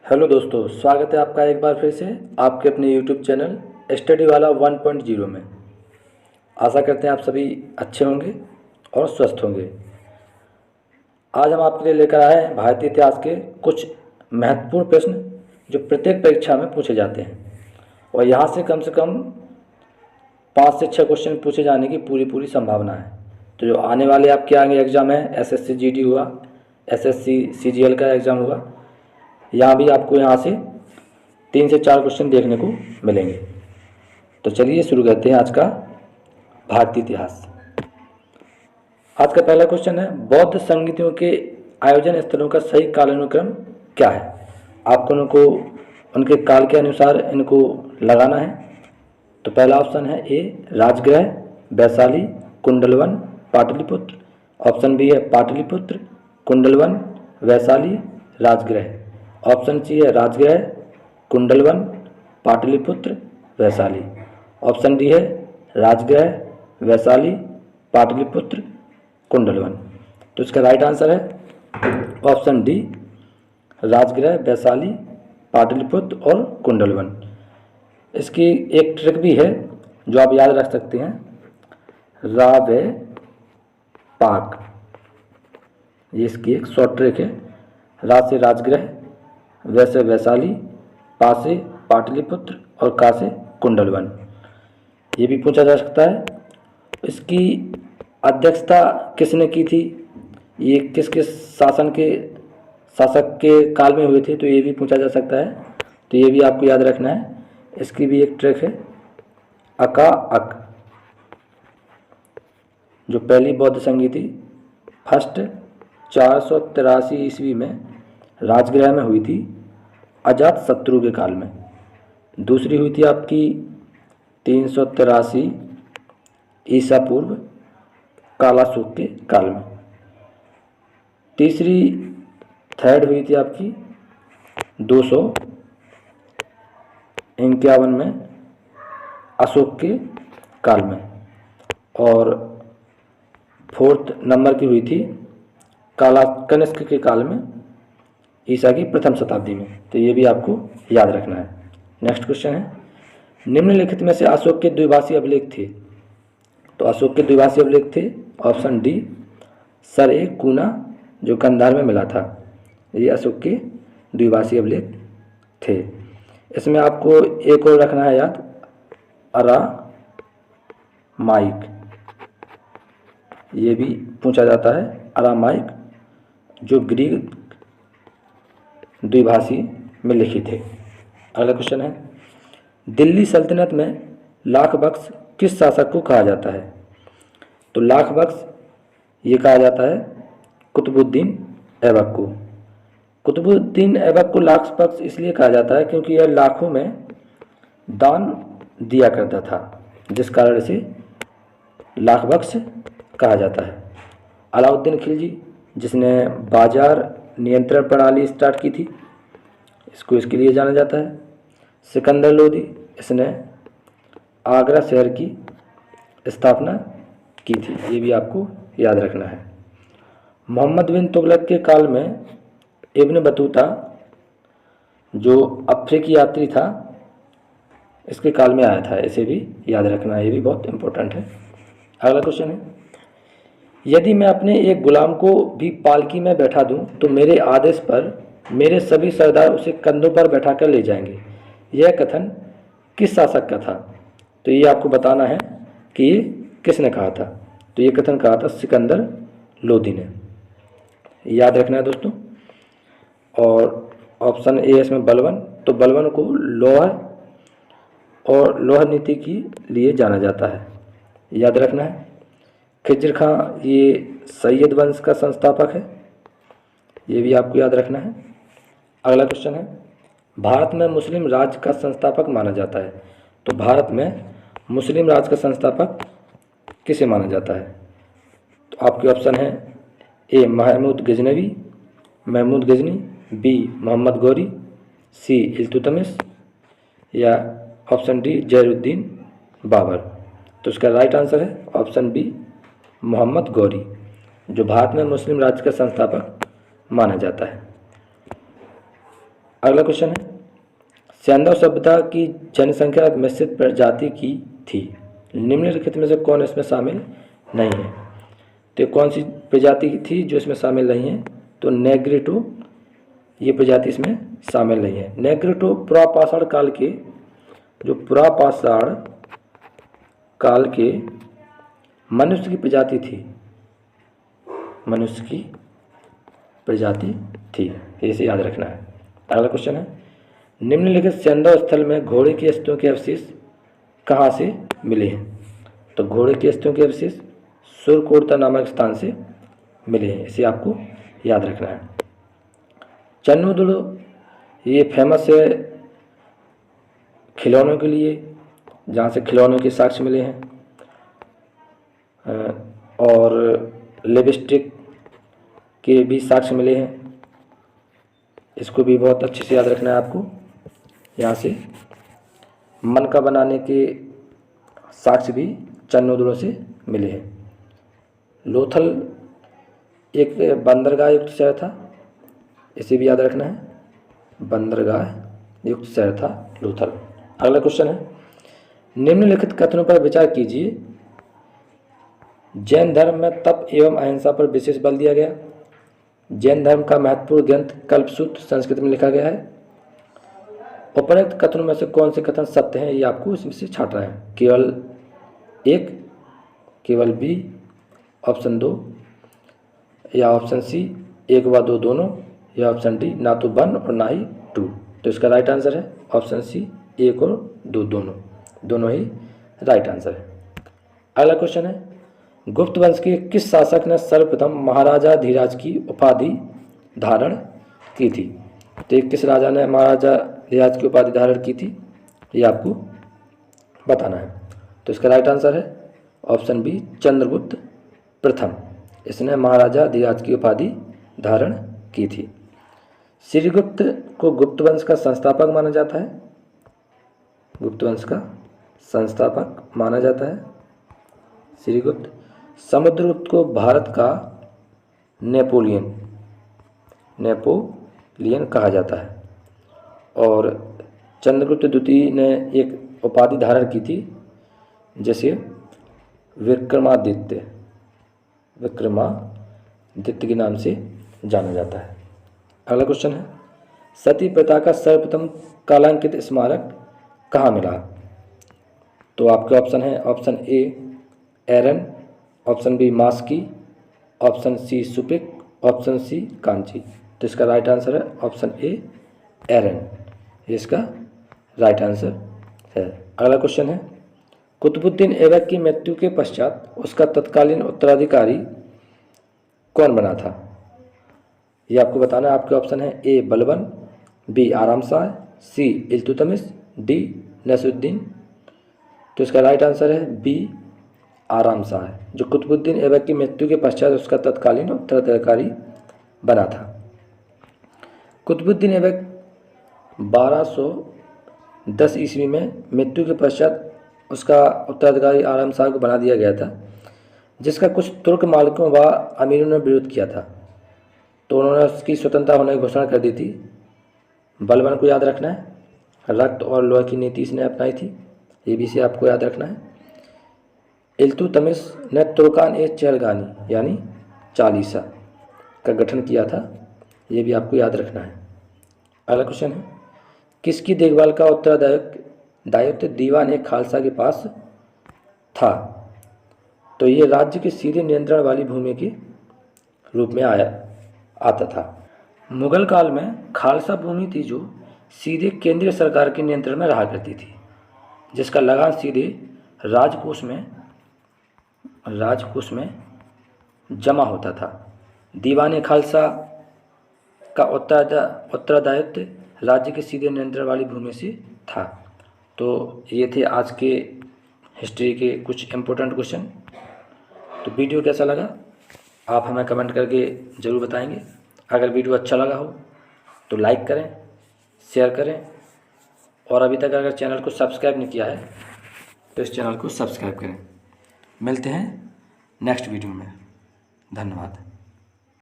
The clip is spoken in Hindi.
हेलो दोस्तों, स्वागत है आपका एक बार फिर से आपके अपने यूट्यूब चैनल स्टडी वाला 1.0 में। आशा करते हैं आप सभी अच्छे होंगे और स्वस्थ होंगे। आज हम आपके लिए लेकर आए हैं भारतीय इतिहास के कुछ महत्वपूर्ण प्रश्न जो प्रत्येक परीक्षा में पूछे जाते हैं और यहाँ से कम 5 से 6 क्वेश्चन पूछे जाने की पूरी संभावना है। तो जो आने वाले आपके आगे एग्ज़ाम है, एसएससी जीडी हुआ, एसएससी सीजीएल का एग्ज़ाम हुआ, यहाँ भी आपको यहाँ से 3 से 4 क्वेश्चन देखने को मिलेंगे। तो चलिए शुरू करते हैं आज का भारतीय इतिहास। आज का पहला क्वेश्चन है, बौद्ध संगीतियों के आयोजन स्थलों का सही कालानुक्रम क्या है। आपको उनको उनके काल के अनुसार इनको लगाना है। तो पहला ऑप्शन है ए राजगृह, वैशाली, कुंडलवन, पाटलिपुत्र। ऑप्शन बी है पाटलिपुत्र, कुंडलवन, वैशाली, राजगृह। ऑप्शन सी है राजगृह, कुंडलवन, पाटलिपुत्र, वैशाली। ऑप्शन डी है राजगृह, वैशाली, पाटलिपुत्र, कुंडलवन। तो इसका राइट आंसर है ऑप्शन डी, राजगृह, वैशाली, पाटलिपुत्र और कुंडलवन। इसकी एक ट्रिक भी है जो आप याद रख सकते हैं, रा वे पाक। ये इसकी एक शॉर्ट ट्रिक है। रा से राजगृह, वैसे वैशाली, पा से पाटलिपुत्र और का से कुंडलवन। ये भी पूछा जा सकता है। इसकी अध्यक्षता किसने की थी, ये किस किस शासक के काल में हुए थे, तो ये भी पूछा जा सकता है। तो ये भी आपको याद रखना है। इसकी भी एक ट्रिक है, अका अक। जो पहली बौद्ध संगि थी फर्स्ट 483 ईस्वी में राजगृह में हुई थी, अजात शत्रु के काल में। दूसरी हुई थी आपकी 383 ईसा पूर्व कालाशोक के काल में। तीसरी थर्ड हुई थी आपकी 251 में अशोक के काल में। और फोर्थ नंबर की हुई थी कनिष्क के काल में, ईसा की प्रथम शताब्दी में। तो ये भी आपको याद रखना है। नेक्स्ट क्वेश्चन है, निम्नलिखित में से अशोक के द्विभाषी अभिलेख थे। तो अशोक के द्विभाषी अभिलेख थे ऑप्शन डी, सर ए कूना जो कंधार में मिला था। ये अशोक के द्विभाषी अभिलेख थे। इसमें आपको एक और रखना है याद, अरामाइक। ये भी पूछा जाता है, अरामाइक जो ग्रीक द्विभाषी में लिखित है। अगला क्वेश्चन है, दिल्ली सल्तनत में लाख बख्श किस शासक को कहा जाता है। तो लाख बख्श ये कहा जाता है कुतुबुद्दीन ऐबक को। कुतुबुद्दीन ऐबक को लाख बख्श इसलिए कहा जाता है क्योंकि यह लाखों में दान दिया करता था, जिस कारण से लाख बख्श कहा जाता है। अलाउद्दीन खिलजी जिसने बाजार नियंत्रण प्रणाली स्टार्ट की थी, इसको इसके लिए जाना जाता है। सिकंदर लोदी, इसने आगरा शहर की स्थापना की थी। ये भी आपको याद रखना है। मोहम्मद बिन तुगलक के काल में इब्न बतूता जो अफ्रीकी यात्री था, इसके काल में आया था। इसे भी याद रखना है, ये भी बहुत इंपॉर्टेंट है। अगला क्वेश्चन है, यदि मैं अपने एक गुलाम को भी पालकी में बैठा दूं तो मेरे आदेश पर मेरे सभी सरदार उसे कंधों पर बैठाकर ले जाएंगे। यह कथन किस शासक का था। तो ये आपको बताना है कि ये किसने कहा था। तो ये कथन कहा था सिकंदर लोदी ने। याद रखना है दोस्तों। और ऑप्शन ए इसमें बलवन। तो बलवन को लौह नीति के लिए जाना जाता है, याद रखना है। खिज्र खां ये सैयद वंश का संस्थापक है, ये भी आपको याद रखना है। अगला क्वेश्चन है, भारत में मुस्लिम राज का संस्थापक माना जाता है। तो भारत में मुस्लिम राज का संस्थापक किसे माना जाता है। तो आपके ऑप्शन है ए महमूद गजनी, बी मोहम्मद गौरी, सी इल्तुतमिश या ऑप्शन डी जैनुद्दीन बाबर। तो इसका राइट आंसर है ऑप्शन बी मोहम्मद गौरी, जो भारत में मुस्लिम राज्य का संस्थापक माना जाता है। अगला क्वेश्चन है, सैंधव सभ्यता की जनसंख्या मिश्रित प्रजाति की थी, निम्नलिखित में से कौन इसमें शामिल नहीं है। तो ये कौन सी प्रजाति थी जो इसमें शामिल नहीं है, तो नेग्रिटो, ये प्रजाति इसमें शामिल नहीं है। नेग्रिटो पुरापाषाण काल के, जो पुरापाषाण काल के मनुष्य की प्रजाति थी, मनुष्य की प्रजाति थी, इसे याद रखना है। अगला क्वेश्चन है, निम्नलिखित सैंधव स्थल में घोड़े की अस्थियों के अवशेष कहाँ से मिले हैं। तो घोड़े की अस्थियों के अवशेष सुरकोटता नामक स्थान से मिले हैं, इसे आपको याद रखना है। चन्नोदुड़ो ये फेमस है खिलौनों के लिए, जहाँ से खिलौनों के साक्ष्य मिले हैं, और लिपस्टिक के भी साक्ष्य मिले हैं, इसको भी बहुत अच्छे से याद रखना है आपको। यहाँ से मनका बनाने के साक्ष्य भी चन्नोदुड़ो से मिले हैं। लोथल एक बंदरगाह युक्त शहर था, इसे भी याद रखना है, बंदरगाह युक्त शहर था लोथल। अगला क्वेश्चन है, निम्नलिखित कथनों पर विचार कीजिए। जैन धर्म में तप एवं अहिंसा पर विशेष बल दिया गया। जैन धर्म का महत्वपूर्ण ग्रंथ कल्पसूत्र संस्कृत में लिखा गया है। उपरोक्त कथनों में से कौन से कथन सत्य हैं, ये आपको इसमें से छांटना है। केवल एक, केवल बी, ऑप्शन 2 या ऑप्शन सी एक व दो दोनों, या ऑप्शन डी ना तो 1 और ना ही 2। तो इसका राइट आंसर है ऑप्शन सी, एक और दो दोनों ही राइट आंसर है। अगला क्वेश्चन है, गुप्त वंश के किस शासक ने सर्वप्रथम महाराजा धीराज की उपाधि धारण की थी। तो किस राजा ने महाराजा धीराज की उपाधि धारण की थी, ये आपको बताना है। तो इसका राइट आंसर है ऑप्शन बी, चंद्रगुप्त प्रथम, इसने महाराजा धीराज की उपाधि धारण की थी। श्रीगुप्त को गुप्त वंश का संस्थापक माना जाता है, गुप्त वंश का संस्थापक माना जाता है श्रीगुप्त। समुद्रगुप्त को भारत का नेपोलियन कहा जाता है। और चंद्रगुप्त द्वितीय ने एक उपाधि धारण की थी, जैसे विक्रमादित्य के नाम से जाना जाता है। अगला क्वेश्चन है, सती प्रथा का सर्वप्रथम कालांकित स्मारक कहाँ मिला। तो आपके ऑप्शन है, option A Eran, option B Maski, option C सुपिक, ऑप्शन सी कांची। तो इसका राइट आंसर है ऑप्शन ए एरन, ये इसका राइट आंसर है। अगला क्वेश्चन है, कुतुबुद्दीन ऐबक की मृत्यु के पश्चात उसका तत्कालीन उत्तराधिकारी कौन बना था। ये आपको बताना है। आपके ऑप्शन है ए बलबन, बी आराम शाह, सी इल्तुतमिश, डी नसरुद्दीन। तो इसका राइट आंसर है बी आराम शाह, जो कुतुबुद्दीन ऐबक की मृत्यु के पश्चात उसका तत्कालीन उत्तराधिकारी बना था। कुतुबुद्दीन ऐबक 1210 ईस्वी में मृत्यु के पश्चात उसका उत्तराधिकारी आराम शाह को बना दिया गया था, जिसका कुछ तुर्क मालिकों व अमीरों ने विरोध किया था। तो उन्होंने उसकी स्वतंत्रता होने की घोषणा कर दी थी। बलबन को याद रखना है, रक्त और लोहा की नीति इसने अपनाई थी, ये भी इसे आपको याद रखना है। इल्तुतमिश ने तुर्कान ए चहलगानी यानी चालीसा का गठन किया था, ये भी आपको याद रखना है। अगला क्वेश्चन है, किसकी देखभाल का उत्तरदायित्व दीवान ए खालसा के पास था। तो ये राज्य के सीधे नियंत्रण वाली भूमि के रूप में आता था। मुगल काल में खालसा भूमि थी जो सीधे केंद्रीय सरकार के नियंत्रण में रहा करती थी, जिसका लगान सीधे राजकोष में जमा होता था। दीवान खालसा का उत्तरदायित्व राज्य के सीधे नियंत्रण वाली भूमि से था। तो ये थे आज के हिस्ट्री के कुछ इम्पोर्टेंट क्वेश्चन। तो वीडियो कैसा लगा आप हमें कमेंट करके ज़रूर बताएंगे। अगर वीडियो अच्छा लगा हो तो लाइक करें, शेयर करें, और अभी तक अगर चैनल को सब्सक्राइब नहीं किया है तो इस चैनल को सब्सक्राइब करें। मिलते हैं नेक्स्ट वीडियो में। धन्यवाद।